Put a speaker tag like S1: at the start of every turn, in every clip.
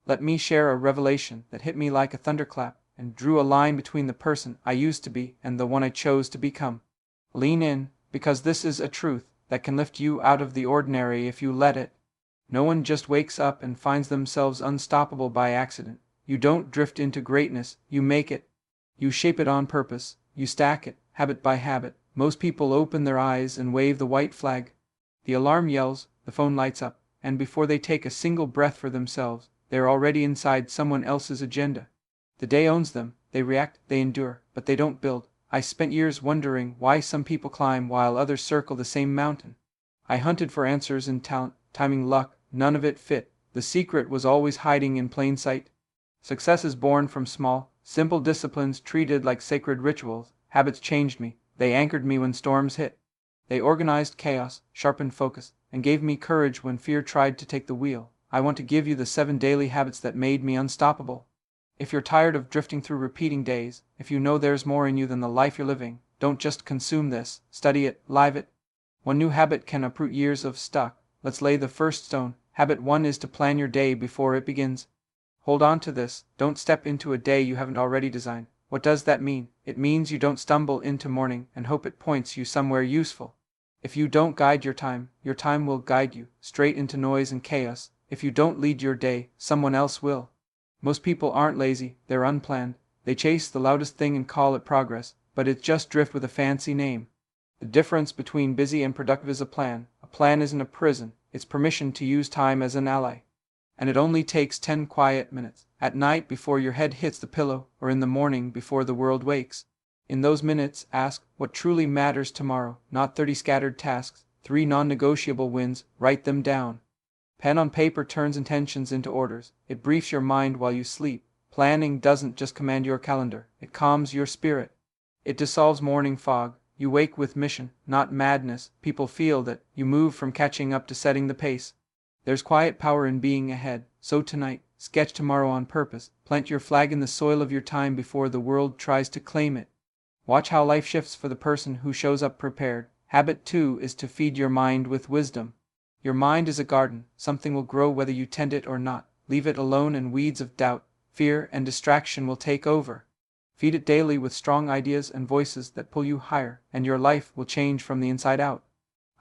S1: Let me share a revelation that hit me like a thunderclap and drew a line between the person I used to be and the one I chose to become. Lean in, because this is a truth that can lift you out of the ordinary if you let it. No one just wakes up and finds themselves unstoppable by accident. You don't drift into greatness, you make it. You shape it on purpose, you stack it, habit by habit. Most people open their eyes and wave the white flag. The alarm yells, the phone lights up, and before they take a single breath for themselves, they're already inside someone else's agenda. The day owns them, they react, they endure, but they don't build. I spent years wondering why some people climb while others circle the same mountain. I hunted for answers in talent, timing, luck, none of it fit. The secret was always hiding in plain sight. Success is born from small, simple disciplines treated like sacred rituals. Habits changed me, they anchored me when storms hit. They organized chaos, sharpened focus, and gave me courage when fear tried to take the wheel. I want to give you the 7 daily habits that made me unstoppable. If you're tired of drifting through repeating days, if you know there's more in you than the life you're living, don't just consume this, study it, live it. One new habit can uproot years of stuck. Let's lay the first stone. Habit 1 is to plan your day before it begins. Hold on to this, don't step into a day you haven't already designed. What does that mean? It means you don't stumble into morning and hope it points you somewhere useful. If you don't guide your time will guide you, straight into noise and chaos. If you don't lead your day, someone else will. Most people aren't lazy, they're unplanned. They chase the loudest thing and call it progress, but it's just drift with a fancy name. The difference between busy and productive is a plan. A plan isn't a prison, it's permission to use time as an ally. And it only takes 10 quiet minutes, at night before your head hits the pillow, or in the morning before the world wakes. In those minutes, ask what truly matters tomorrow, not 30 scattered tasks, 3 non-negotiable wins, write them down. Pen on paper turns intentions into orders. It briefs your mind while you sleep. Planning doesn't just command your calendar, it calms your spirit. It dissolves morning fog. You wake with mission, not madness. People feel that. You move from catching up to setting the pace. There's quiet power in being ahead. So tonight, sketch tomorrow on purpose. Plant your flag in the soil of your time before the world tries to claim it. Watch how life shifts for the person who shows up prepared. Habit 2 is to feed your mind with wisdom. Your mind is a garden. Something will grow whether you tend it or not. Leave it alone and weeds of doubt, fear, and distraction will take over. Feed it daily with strong ideas and voices that pull you higher, and your life will change from the inside out.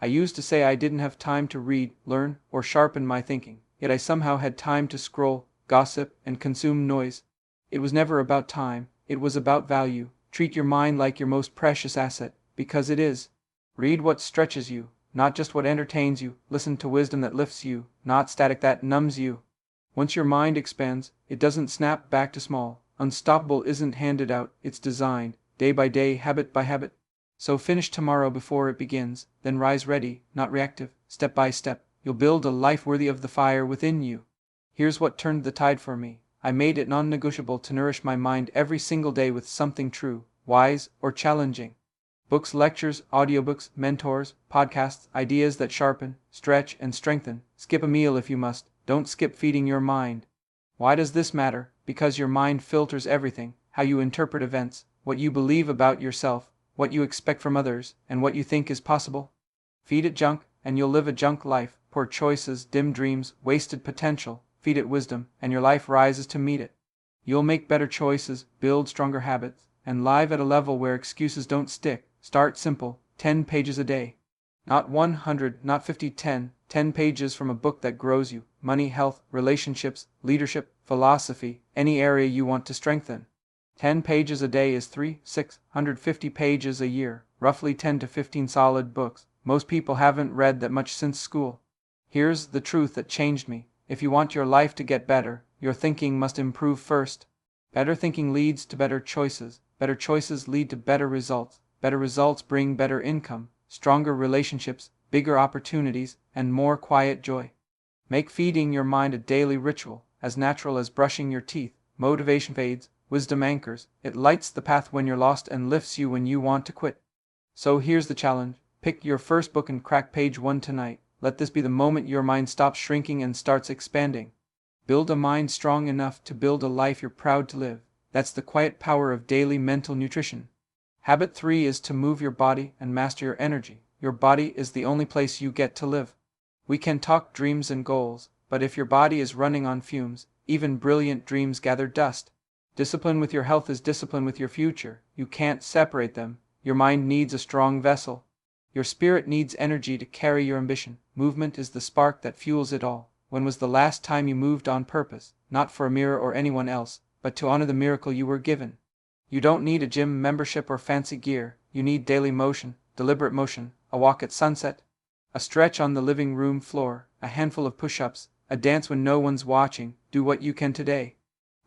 S1: I used to say I didn't have time to read, learn, or sharpen my thinking, yet I somehow had time to scroll, gossip, and consume noise. It was never about time, it was about value. Treat your mind like your most precious asset, because it is. Read what stretches you, not just what entertains you. Listen to wisdom that lifts you, not static that numbs you. Once your mind expands, it doesn't snap back to small. Unstoppable isn't handed out, it's designed, day by day, habit by habit. So finish tomorrow before it begins, then rise ready, not reactive, step by step. You'll build a life worthy of the fire within you. Here's what turned the tide for me. I made it non-negotiable to nourish my mind every single day with something true, wise, or challenging. Books, lectures, audiobooks, mentors, podcasts, ideas that sharpen, stretch, and strengthen. Skip a meal if you must. Don't skip feeding your mind. Why does this matter? Because your mind filters everything. How you interpret events, what you believe about yourself, what you expect from others, and what you think is possible. Feed it junk, and you'll live a junk life. Poor choices, dim dreams, wasted potential. Feed it wisdom, and your life rises to meet it. You'll make better choices, build stronger habits, and live at a level where excuses don't stick. Start simple, 10 pages a day. Not 100, not 50, 10 pages from a book that grows you. Money, health, relationships, leadership, philosophy, any area you want to strengthen. 10 pages a day is 650 pages a year, roughly 10 to 15 solid books. Most people haven't read that much since school. Here's the truth that changed me. If you want your life to get better, your thinking must improve first. Better thinking leads to better choices. Better choices lead to better results. Better results bring better income, stronger relationships, bigger opportunities, and more quiet joy. Make feeding your mind a daily ritual, as natural as brushing your teeth. Motivation fades, wisdom anchors. It lights the path when you're lost and lifts you when you want to quit. So here's the challenge. Pick your first book and crack page 1 tonight. Let this be the moment your mind stops shrinking and starts expanding. Build a mind strong enough to build a life you're proud to live. That's the quiet power of daily mental nutrition. Habit 3 is to move your body and master your energy. Your body is the only place you get to live. We can talk dreams and goals, but if your body is running on fumes, even brilliant dreams gather dust. Discipline with your health is discipline with your future. You can't separate them. Your mind needs a strong vessel. Your spirit needs energy to carry your ambition. Movement is the spark that fuels it all. When was the last time you moved on purpose, not for a mirror or anyone else, but to honor the miracle you were given? You don't need a gym membership or fancy gear. You need daily motion, deliberate motion, a walk at sunset, a stretch on the living room floor, a handful of push-ups, a dance when no one's watching. Do what you can today.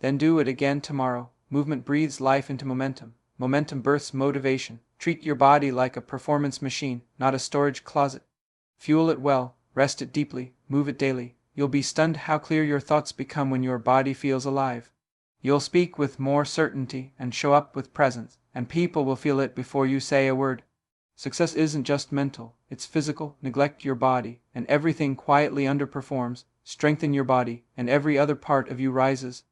S1: Then do it again tomorrow. Movement breathes life into momentum. Momentum births motivation. Treat your body like a performance machine, not a storage closet. Fuel it well, rest it deeply, move it daily. You'll be stunned how clear your thoughts become when your body feels alive. You'll speak with more certainty and show up with presence, and people will feel it before you say a word. Success isn't just mental, it's physical. Neglect your body, and everything quietly underperforms. Strengthen your body, and every other part of you rises.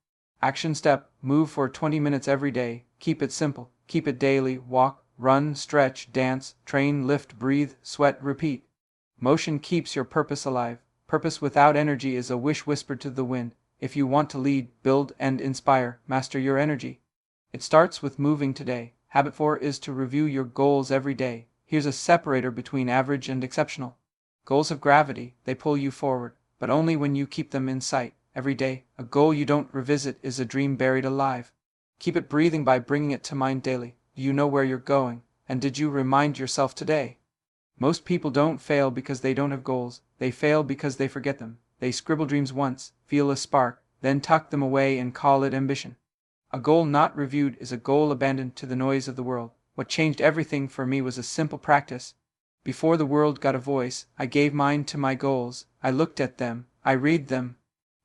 S1: Action step: move for 20 minutes every day. Keep it simple, keep it daily. Walk, run, stretch, dance, train, lift, breathe, sweat, repeat. Motion keeps your purpose alive. Purpose without energy is a wish whispered to the wind. If you want to lead, build, and inspire, master your energy. It starts with moving today. Habit 4 is to review your goals every day. Here's a separator between average and exceptional. Goals have gravity, they pull you forward, but only when you keep them in sight. Every day, a goal you don't revisit is a dream buried alive. Keep it breathing by bringing it to mind daily. Do you know where you're going? And did you remind yourself today? Most people don't fail because they don't have goals. They fail because they forget them. They scribble dreams once, feel a spark, then tuck them away and call it ambition. A goal not reviewed is a goal abandoned to the noise of the world. What changed everything for me was a simple practice. Before the world got a voice, I gave mine to my goals. I looked at them, I read them,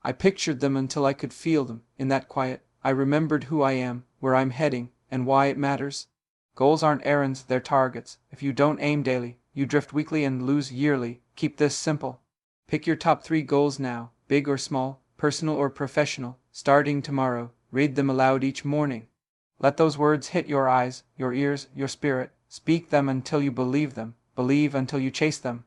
S1: I pictured them until I could feel them. In that quiet, I remembered who I am, where I'm heading, and why it matters. Goals aren't errands, they're targets. If you don't aim daily, you drift weekly and lose yearly. Keep this simple. Pick your top 3 goals now, big or small, personal or professional, starting tomorrow. Read them aloud each morning. Let those words hit your eyes, your ears, your spirit. Speak them until you believe them. Believe until you chase them.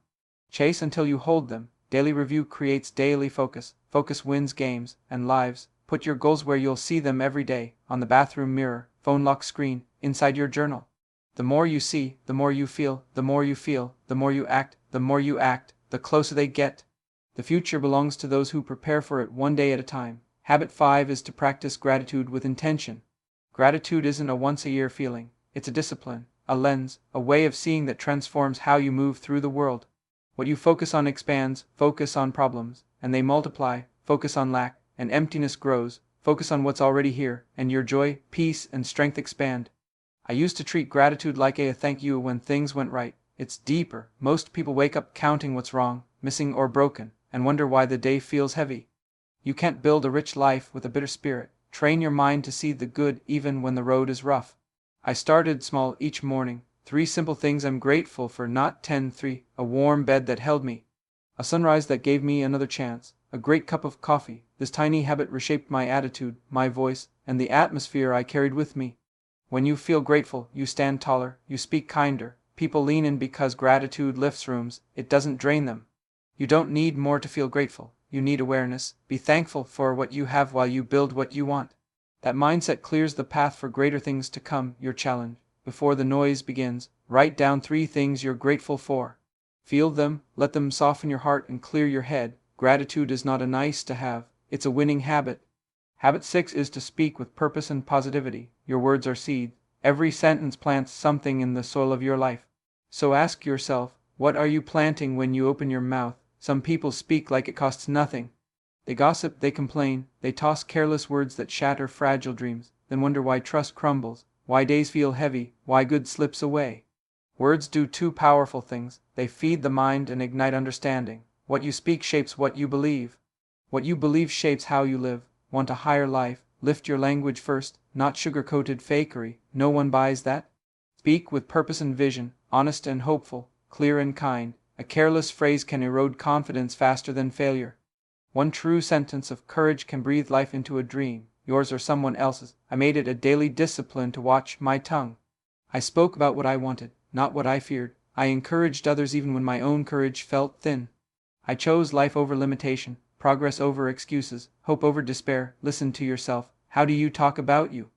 S1: Chase until you hold them. Daily review creates daily focus. Focus wins games and lives. Put your goals where you'll see them every day, on the bathroom mirror, phone lock screen, inside your journal. The more you see, the more you feel, the more you feel, the more you act, the more you act, the closer they get. The future belongs to those who prepare for it one day at a time. Habit 5 is to practice gratitude with intention. Gratitude isn't a once-a-year feeling. It's a discipline, a lens, a way of seeing that transforms how you move through the world. What you focus on expands. Focus on problems, and they multiply. Focus on lack, and emptiness grows. Focus on what's already here, and your joy, peace, and strength expand. I used to treat gratitude like a thank you when things went right. It's deeper. Most people wake up counting what's wrong, missing, or broken, and wonder why the day feels heavy. You can't build a rich life with a bitter spirit. Train your mind to see the good even when the road is rough. I started small each morning. 3 simple things I'm grateful for, not 10. 3. A warm bed that held me. A sunrise that gave me another chance. A great cup of coffee. This tiny habit reshaped my attitude, my voice, and the atmosphere I carried with me. When you feel grateful, you stand taller, you speak kinder. People lean in because gratitude lifts rooms, it doesn't drain them. You don't need more to feel grateful. You need awareness. Be thankful for what you have while you build what you want. That mindset clears the path for greater things to come. Your challenge: before the noise begins, write down 3 things you're grateful for. Feel them, let them soften your heart and clear your head. Gratitude is not a nice to have, it's a winning habit. Habit 6 is to speak with purpose and positivity. Your words are seeds. Every sentence plants something in the soil of your life. So ask yourself, what are you planting when you open your mouth? Some people speak like it costs nothing. They gossip, they complain, they toss careless words that shatter fragile dreams, then wonder why trust crumbles, why days feel heavy, why good slips away. Words do 2 powerful things. They feed the mind and ignite understanding. What you speak shapes what you believe. What you believe shapes how you live. Want a higher life? Lift your language first, not sugar-coated fakery. No one buys that. Speak with purpose and vision, honest and hopeful, clear and kind. A careless phrase can erode confidence faster than failure. 1 true sentence of courage can breathe life into a dream, yours or someone else's. I made it a daily discipline to watch my tongue. I spoke about what I wanted, not what I feared. I encouraged others even when my own courage felt thin. I chose life over limitation, progress over excuses, hope over despair. Listen to yourself. How do you talk about you?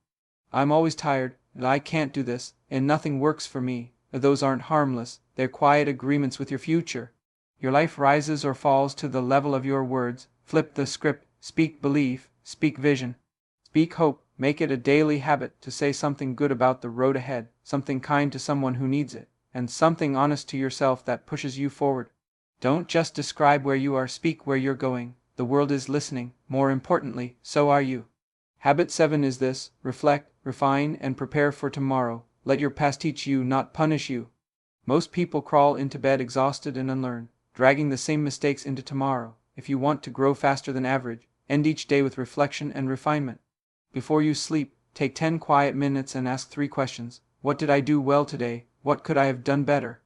S1: I'm always tired, and I can't do this, and nothing works for me. Those aren't harmless, they're quiet agreements with your future. Your life rises or falls to the level of your words. Flip the script, speak belief, speak vision, speak hope. Make it a daily habit to say something good about the road ahead, something kind to someone who needs it, and something honest to yourself that pushes you forward. Don't just describe where you are, speak where you're going. The world is listening. More importantly, so are you. Habit 7 is this: reflect, refine, and prepare for tomorrow. Let your past teach you, not punish you. Most people crawl into bed exhausted and unlearned, dragging the same mistakes into tomorrow. If you want to grow faster than average, end each day with reflection and refinement. Before you sleep, take 10 quiet minutes and ask 3 questions. What did I do well today? What could I have done better?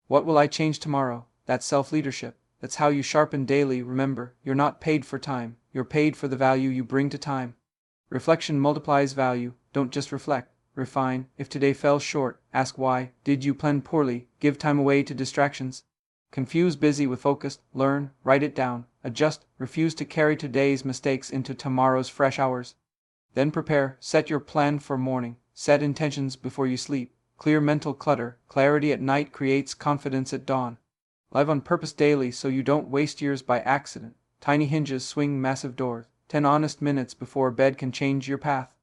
S1: What will I change tomorrow? That's self-leadership. That's how you sharpen daily. Remember, you're not paid for time. You're paid for the value you bring to time. Reflection multiplies value. Don't just reflect. Refine. If today fell short, ask why. Did you plan poorly? Give time away to distractions. Confuse busy with focused. Learn. Write it down. Adjust. Refuse to carry today's mistakes into tomorrow's fresh hours. Then prepare. Set your plan for morning. Set intentions before you sleep. Clear mental clutter. Clarity at night creates confidence at dawn. Live on purpose daily so you don't waste years by accident. Tiny hinges swing massive doors. 10 honest minutes before bed can change your path.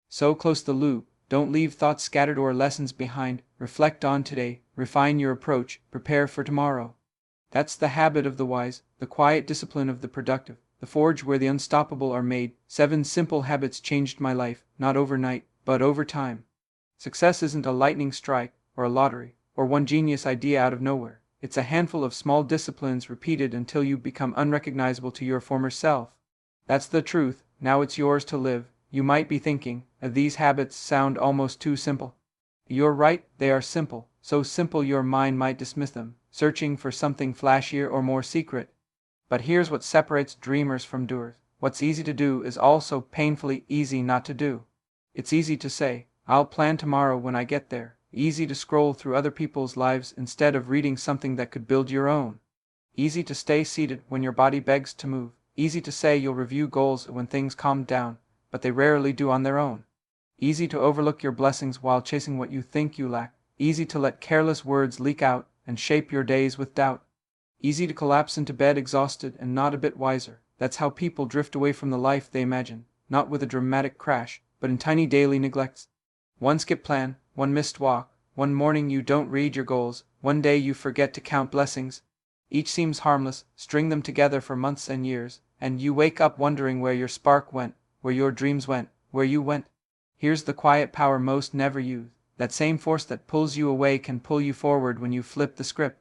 S1: So close the loop. Don't leave thoughts scattered or lessons behind. Reflect on today. Refine your approach. Prepare for tomorrow. That's the habit of the wise, the quiet discipline of the productive, the forge where the unstoppable are made. 7 simple habits changed my life, not overnight, but over time. Success isn't a lightning strike, or a lottery, or one genius idea out of nowhere. It's a handful of small disciplines repeated until you become unrecognizable to your former self. That's the truth. Now it's yours to live. You might be thinking, these habits sound almost too simple. You're right, they are simple, so simple your mind might dismiss them, searching for something flashier or more secret. But here's what separates dreamers from doers. What's easy to do is also painfully easy not to do. It's easy to say, I'll plan tomorrow when I get there. Easy to scroll through other people's lives instead of reading something that could build your own. Easy to stay seated when your body begs to move. Easy to say you'll review goals when things calm down, but they rarely do on their own. Easy to overlook your blessings while chasing what you think you lack. Easy to let careless words leak out and shape your days with doubt. Easy to collapse into bed exhausted and not a bit wiser. That's how people drift away from the life they imagine, not with a dramatic crash, but in tiny daily neglects. One skip plan, one missed walk, one morning you don't read your goals, one day you forget to count blessings. Each seems harmless. String them together for months and years, and you wake up wondering where your spark went, where your dreams went, where you went. Here's the quiet power most never use. That same force that pulls you away can pull you forward when you flip the script.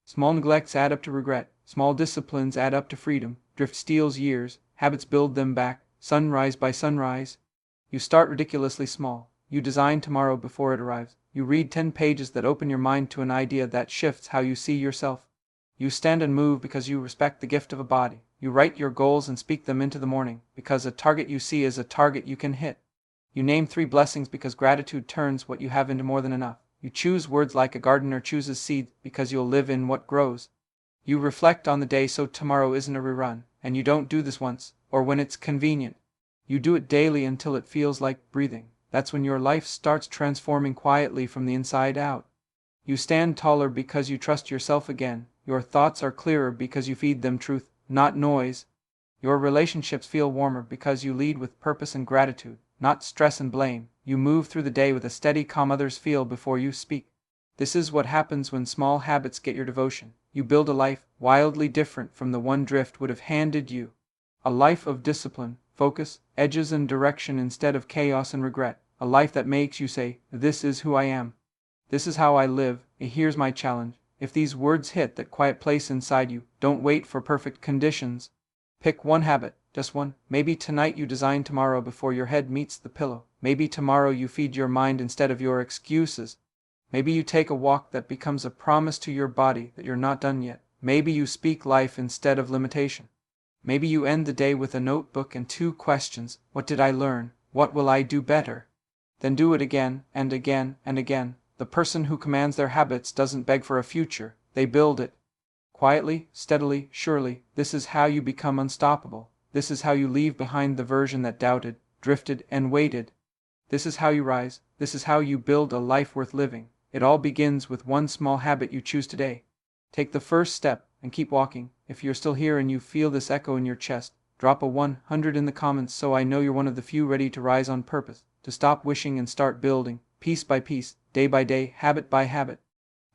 S1: Small neglects add up to regret. Small disciplines add up to freedom. Drift steals years. Habits build them back. Sunrise by sunrise. You start ridiculously small. You design tomorrow before it arrives. You read 10 pages that open your mind to an idea that shifts how you see yourself. You stand and move because you respect the gift of a body. You write your goals and speak them into the morning because a target you see is a target you can hit. You name 3 blessings because gratitude turns what you have into more than enough. You choose words like a gardener chooses seed because you'll live in what grows. You reflect on the day so tomorrow isn't a rerun, and you don't do this once, or when it's convenient. You do it daily until it feels like breathing. That's when your life starts transforming quietly from the inside out. You stand taller because you trust yourself again. Your thoughts are clearer because you feed them truth, not noise. Your relationships feel warmer because you lead with purpose and gratitude, not stress and blame. You move through the day with a steady calm others feel before you speak. This is what happens when small habits get your devotion. You build a life wildly different from the one drift would have handed you. A life of discipline, focus, edges and direction instead of chaos and regret. A life that makes you say, this is who I am. This is how I live. Here's my challenge. If these words hit that quiet place inside you, don't wait for perfect conditions. Pick one habit, just one. Maybe tonight you design tomorrow before your head meets the pillow. Maybe tomorrow you feed your mind instead of your excuses. Maybe you take a walk that becomes a promise to your body that you're not done yet. Maybe you speak life instead of limitation. Maybe you end the day with a notebook and 2 questions. What did I learn? What will I do better? Then do it again and again and again. The person who commands their habits doesn't beg for a future, they build it. Quietly, steadily, surely, this is how you become unstoppable. This is how you leave behind the version that doubted, drifted, and waited. This is how you rise. This is how you build a life worth living. It all begins with one small habit you choose today. Take the first step and keep walking. If you're still here and you feel this echo in your chest, drop a 100 in the comments so I know you're one of the few ready to rise on purpose, to stop wishing and start building, piece by piece, day by day, habit by habit.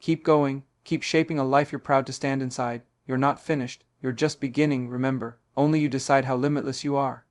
S1: Keep going, keep shaping a life you're proud to stand inside. You're not finished, you're just beginning, remember. Only you decide how limitless you are.